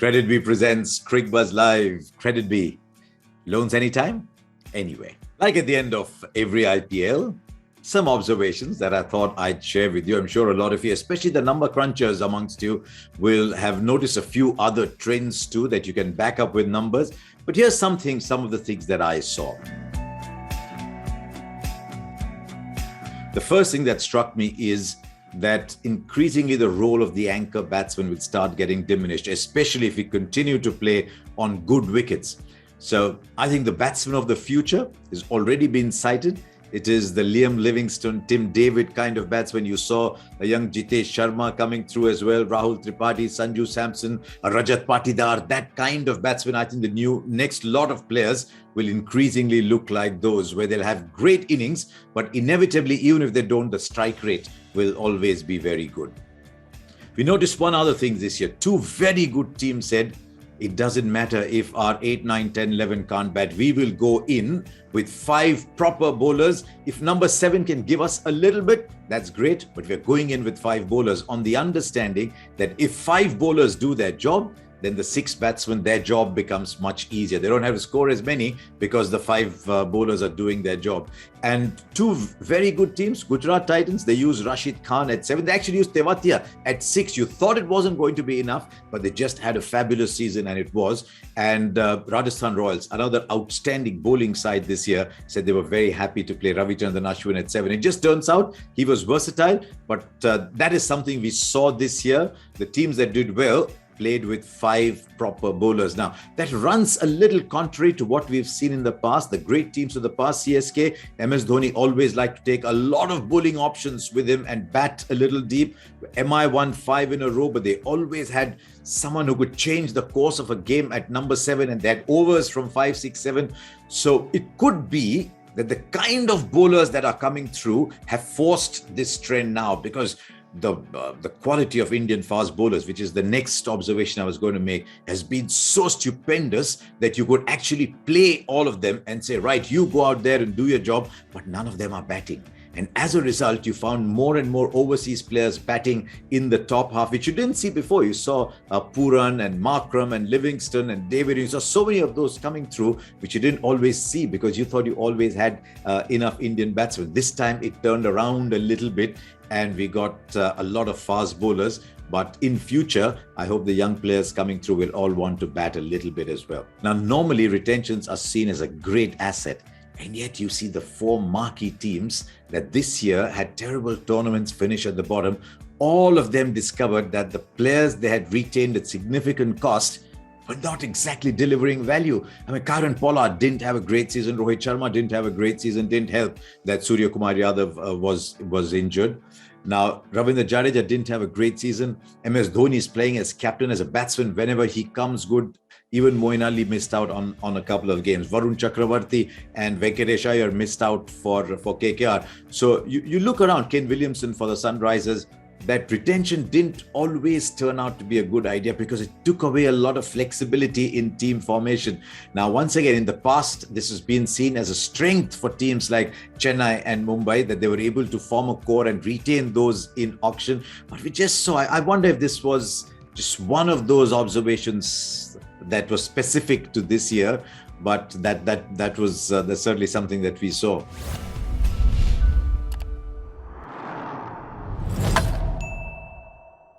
Credit B presents Cricbuzz Live. Credit B. Loans anytime? Anyway. Like at the end of every IPL, some observations that I thought I'd share with you. I'm sure a lot of you, especially the number crunchers amongst you, will have noticed a few other trends too that you can back up with numbers. But here's some of the things that I saw. The first thing that struck me is that increasingly the role of the anchor batsman will start getting diminished, especially if we continue to play on good wickets. So I think the batsman of the future has already been sighted. It is the Liam Livingstone, Tim David kind of batsman. You saw a young Jitesh Sharma coming through as well, Rahul Tripathi, Sanju Samson, Rajat Patidar, that kind of batsman. I think the next lot of players will increasingly look like those, where they'll have great innings, but inevitably, even if they don't, the strike rate will always be very good. We noticed one other thing this year. Two very good teams said, it doesn't matter if our 8, 9, 10, 11 can't bat. We will go in with 5 proper bowlers. If number 7 can give us a little bit, that's great. But we're going in with 5 bowlers on the understanding that if 5 bowlers do their job, then the 6 batsmen, their job becomes much easier. They don't have to score as many because the 5 bowlers are doing their job. And 2 very good teams, Gujarat Titans, they use Rashid Khan at 7. They actually used Tewatia at 6. You thought it wasn't going to be enough, but they just had a fabulous season, and it was. And Rajasthan Royals, another outstanding bowling side this year, said they were very happy to play Ravichandran Ashwin at 7. It just turns out he was versatile, but that is something we saw this year. The teams that did well played with 5 proper bowlers. Now, that runs a little contrary to what we've seen in the past. The great teams of the past, CSK, MS Dhoni always liked to take a lot of bowling options with him and bat a little deep. MI won 5 in a row, but they always had someone who could change the course of a game at number 7, and they had overs from 5, 6, 7. So it could be that the kind of bowlers that are coming through have forced this trend now, because the quality of Indian fast bowlers, which is the next observation I was going to make, has been so stupendous that you could actually play all of them and say, right, you go out there and do your job, but none of them are batting. And as a result, you found more and more overseas players batting in the top half, which you didn't see before. You saw Puran and Markram and Livingstone and David. You saw so many of those coming through, which you didn't always see because you thought you always had enough Indian batsmen. This time it turned around a little bit, and we got a lot of fast bowlers. But in future, I hope the young players coming through will all want to bat a little bit as well. Now, normally retentions are seen as a great asset. And yet you see the 4 marquee teams that this year had terrible tournaments finish at the bottom. All of them discovered that the players they had retained at significant cost were not exactly delivering value. I mean, Kieron Pollard didn't have a great season. Rohit Sharma didn't have a great season. Didn't help that Surya Kumar Yadav was injured. Now, Ravindra Jadeja didn't have a great season. MS Dhoni is playing as captain, as a batsman whenever he comes good. Even Moeen Ali missed out on a couple of games. Varun Chakravarti and Venkatesh Iyer missed out for KKR. So you look around, Kane Williamson for the Sunrisers, that retention didn't always turn out to be a good idea because it took away a lot of flexibility in team formation. Now, once again, in the past, this has been seen as a strength for teams like Chennai and Mumbai, that they were able to form a core and retain those in auction. But we just saw, I wonder if this was just one of those observations that was specific to this year, but that was that's certainly something that we saw.